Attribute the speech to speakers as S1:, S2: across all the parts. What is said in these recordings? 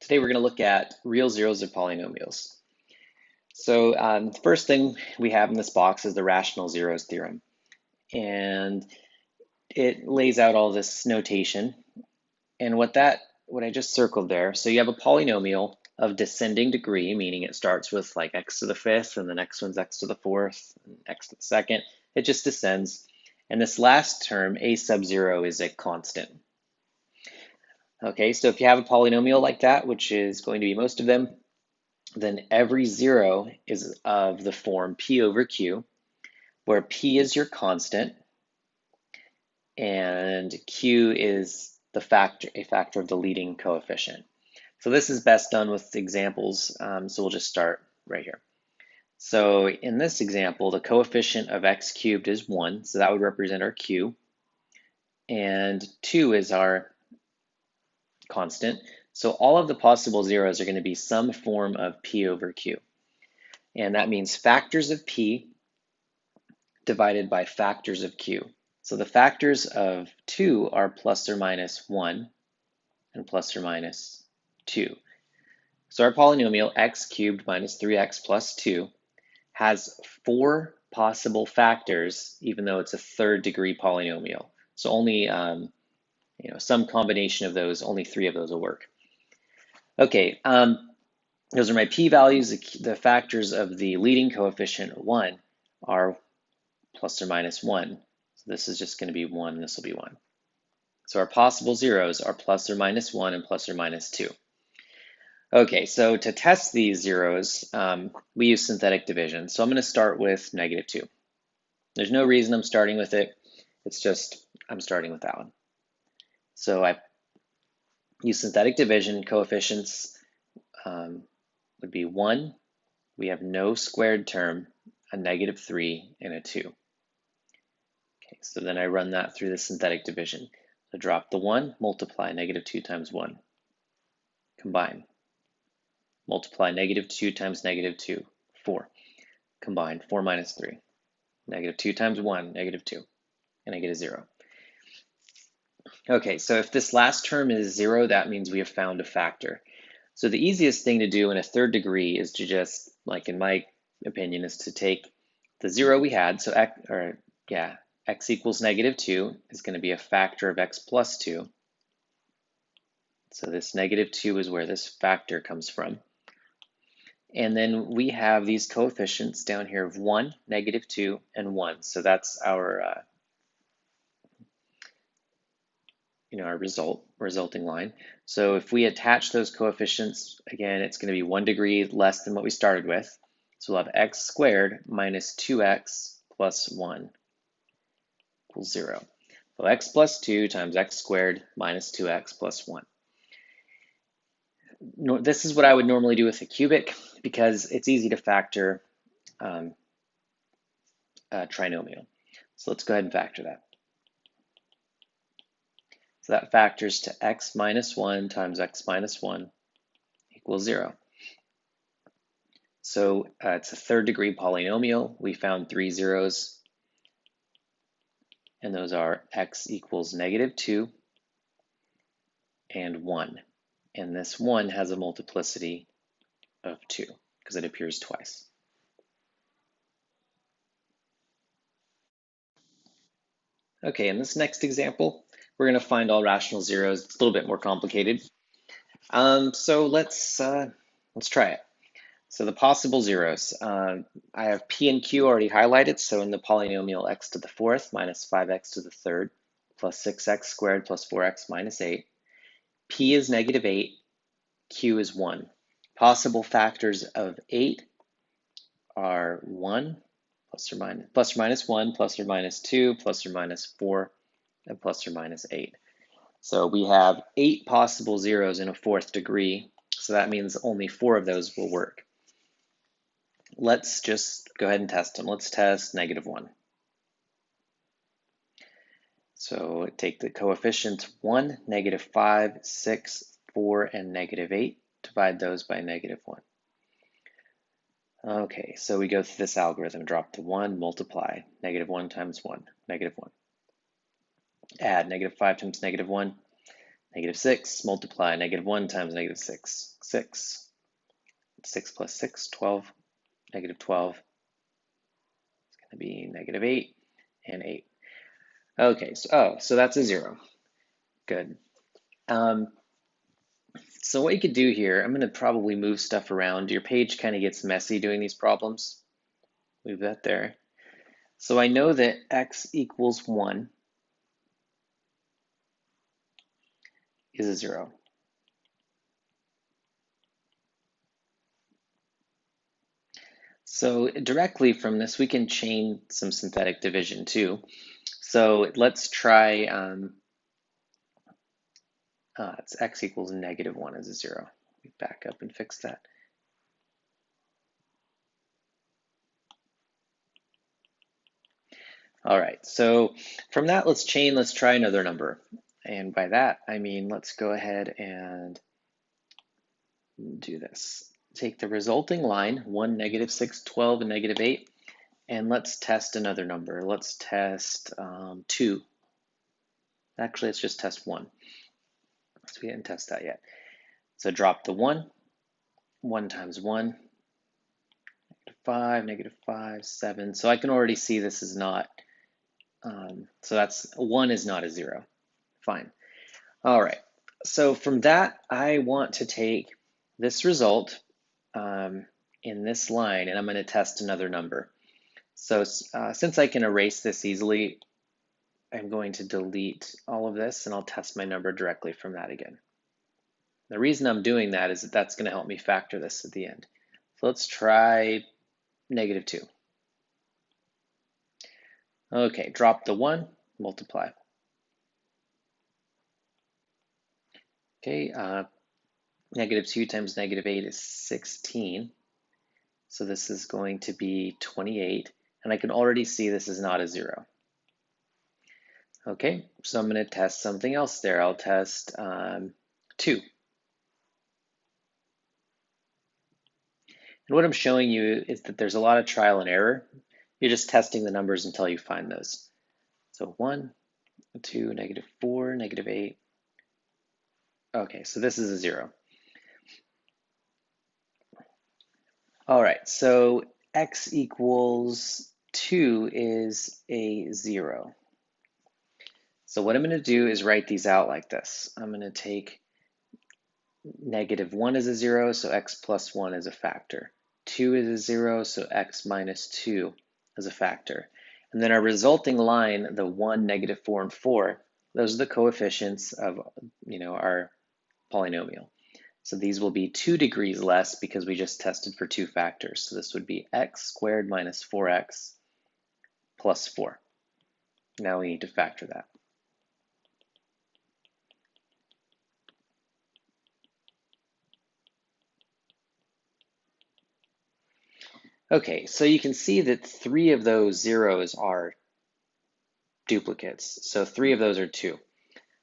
S1: Today we're going to look at real zeros of polynomials. So the first thing we have in this box is the rational zeros theorem. And it lays out all this notation. And what I just circled there, so you have a polynomial of descending degree, meaning it starts with like x to the fifth, and the next one's x to the fourth, and x to the second. It just descends. And this last term, a sub 0, is a constant. Okay, so if you have a polynomial like that, which is going to be most of them, then every zero is of the form p over q, where p is your constant and q is a factor of the leading coefficient. So this is best done with examples, so we'll just start right here. So in this example, the coefficient of x cubed is 1, so that would represent our q, and 2 is our constant. So all of the possible zeros are going to be some form of p over q. And that means factors of p divided by factors of q. So the factors of 2 are plus or minus 1 and plus or minus 2. So our polynomial x cubed minus 3x plus 2 has 4 possible factors, even though it's a third degree polynomial. So only some combination of those, only 3 of those will work. Okay, those are my p-values. The factors of the leading coefficient 1 are plus or minus 1. So this is just going to be 1, and this will be 1. So our possible zeros are plus or minus 1 and plus or minus 2. Okay, so to test these zeros, we use synthetic division. So I'm going to start with negative 2. There's no reason I'm starting with it. It's just I'm starting with that one. So I use synthetic division. Coefficients would be 1. We have no squared term, a negative 3, and a 2. Okay, so then I run that through the synthetic division. So drop the 1, multiply negative 2 times 1. Combine. Multiply negative 2 times negative 2, 4. Combine, 4 minus 3. Negative 2 times 1, negative 2. And I get a 0. Okay, so if this last term is 0, that means we have found a factor. So the easiest thing to do in a third degree is to just, like in my opinion, is to take the 0 we had, so x equals negative 2 is going to be a factor of x plus 2. So this negative 2 is where this factor comes from. And then we have these coefficients down here of 1, negative 2, and 1. So that's our our resulting line. So if we attach those coefficients, again, it's going to be 1 degree less than what we started with. So we'll have x squared minus 2x plus 1 equals 0. So x plus 2 times x squared minus 2x plus 1. This is what I would normally do with a cubic because it's easy to factor a trinomial. So let's go ahead and factor that. So that factors to x minus 1 times x minus 1 equals 0. So it's a third degree polynomial. We found 3 zeros, and those are x equals negative 2 and 1. And this 1 has a multiplicity of 2 because it appears twice. Okay, in this next example, we're going to find all rational zeros. It's a little bit more complicated. So let's try it. So the possible zeros, I have p and q already highlighted. So in the polynomial x to the fourth minus 5x to the third plus 6x squared plus 4x minus 8, p is negative 8, q is 1. Possible factors of 8 are 1, plus or minus 1, plus or minus 2, plus or minus 4, and plus or minus 8. So we have 8 possible zeros in a fourth degree, so that means only 4 of those will work. Let's just go ahead and test them. Let's test negative 1. So take the coefficients 1, negative 5, 6, 4, and negative 8. Divide those by negative 1. Okay, so we go through this algorithm. Drop the 1, multiply. Negative 1 times 1, negative 1. Add negative 5 times negative 1, Negative 6, multiply negative 1 times negative 6, 6. 6 plus 6, 12. Negative 12 is going to be negative 8 and 8. Okay, so that's a 0. Good. So what you could do here, I'm going to probably move stuff around. Your page kind of gets messy doing these problems. Move that there. So I know that x equals 1 is a 0. So directly from this, we can chain some synthetic division too. So let's try, it's x equals negative 1 is a 0. We back up and fix that. All right, so from that, let's try another number. And by that, I mean, let's go ahead and do this. Take the resulting line, 1, negative 6, 12, and negative 8, and let's test another number. Let's test 2. Actually, let's just test 1. So we didn't test that yet. So drop the 1. 1 times 1, negative 5, 7. So I can already see this is not, so that's 1 is not a 0. Fine. All right. So from that, I want to take this result in this line, and I'm going to test another number. So since I can erase this easily, I'm going to delete all of this, and I'll test my number directly from that again. The reason I'm doing that is that that's going to help me factor this at the end. So let's try negative 2. Okay, drop the 1, multiply. Okay, negative 2 times negative 8 is 16. So this is going to be 28. And I can already see this is not a 0. Okay, so I'm going to test something else there. I'll test 2. And what I'm showing you is that there's a lot of trial and error. You're just testing the numbers until you find those. So 1, 2, negative 4, negative 8. Okay, so this is a 0. All right, so x equals 2 is a 0. So what I'm going to do is write these out like this. I'm going to take negative 1 is a 0, so x plus 1 is a factor. 2 is a 0, so x minus 2 is a factor. And then our resulting line, the 1, negative 4, and 4, those are the coefficients of our polynomial. So these will be 2 degrees less because we just tested for 2 factors. So this would be x squared minus 4x plus 4. Now we need to factor that. Okay, so you can see that 3 of those zeros are duplicates. So 3 of those are 2.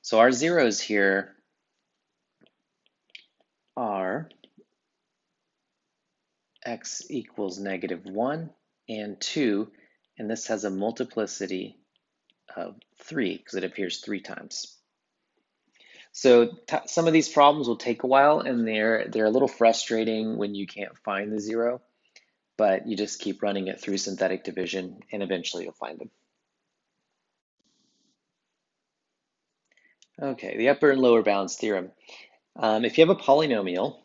S1: So our zeros here are x equals negative 1 and 2, and this has a multiplicity of 3 because it appears 3 times. So some of these problems will take a while, and they're a little frustrating when you can't find the 0, but you just keep running it through synthetic division, and eventually you'll find them. Okay, the upper and lower bounds theorem. If you have a polynomial,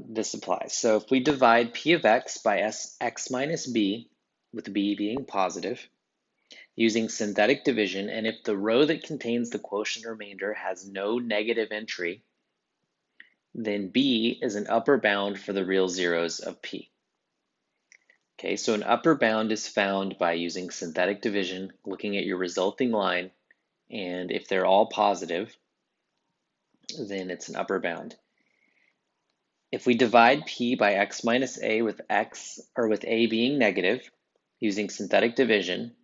S1: this applies. So if we divide p of x by x minus b, with b being positive, using synthetic division, and if the row that contains the quotient remainder has no negative entry, then b is an upper bound for the real zeros of p. Okay, so an upper bound is found by using synthetic division, looking at your resulting line, and if they're all positive, then it's an upper bound. If we divide p by x minus a with a being negative, using synthetic division,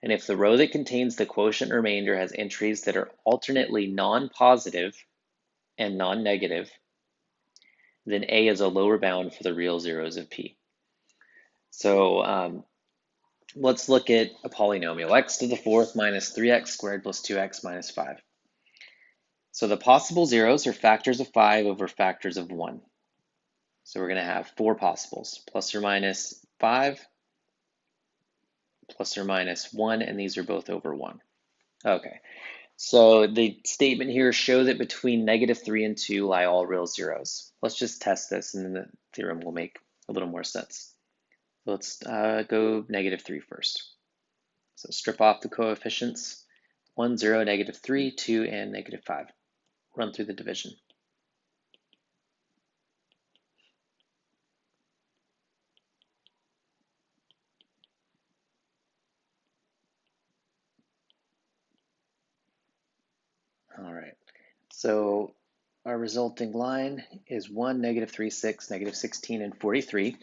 S1: and if the row that contains the quotient remainder has entries that are alternately non-positive and non-negative, then a is a lower bound for the real zeros of p. So let's look at a polynomial, x to the 4th minus 3x squared plus 2x minus 5. So the possible zeros are factors of 5 over factors of 1. So we're going to have 4 possibles, plus or minus 5, plus or minus 1, and these are both over 1. Okay, so the statement here, show that between -3 and 2 lie all real zeros. Let's just test this, and then the theorem will make a little more sense. So let's go -3 first. So strip off the coefficients, 1, 0, -3, 2, and -5. Run through the division. All right, so our resulting line is 1, -3, 6, -16, and 43.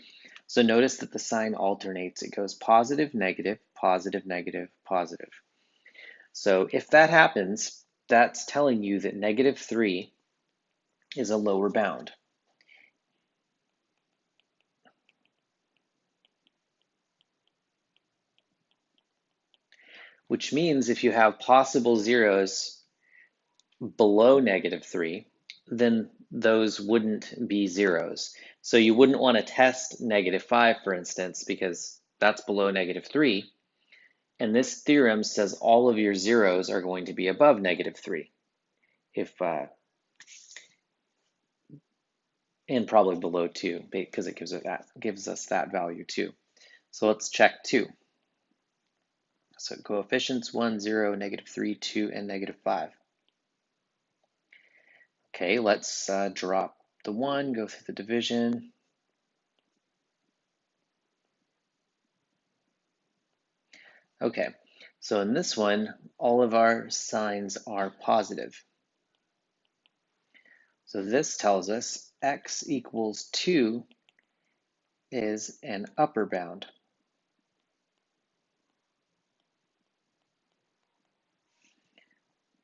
S1: So notice that the sign alternates. It goes positive, negative, positive, negative, positive. So if that happens, that's telling you that -3 is a lower bound. Which means if you have possible zeros below -3, then those wouldn't be zeros. So you wouldn't want to test -5, for instance, because that's below -3. And this theorem says all of your zeros are going to be above -3, and probably below 2, because it gives us that value too. So let's check 2. So coefficients 1, 0, -3, 2, and -5. Okay, let's drop the 1, go through the division. Okay, so in this one, all of our signs are positive. So this tells us x equals 2 is an upper bound.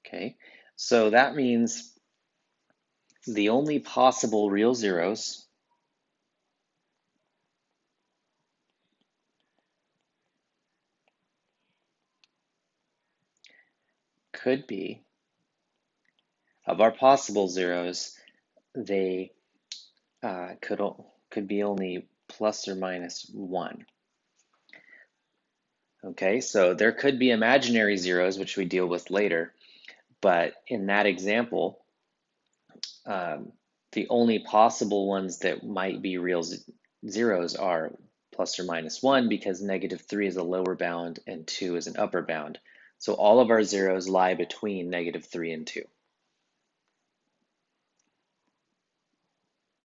S1: Okay, so that means the only possible real zeros could be, of our possible zeros, they could be only plus or minus 1. Okay, so there could be imaginary zeros, which we deal with later, but in that example, the only possible ones that might be real zeros are plus or minus 1, because -3 is a lower bound and 2 is an upper bound. So all of our zeros lie between -3 and 2.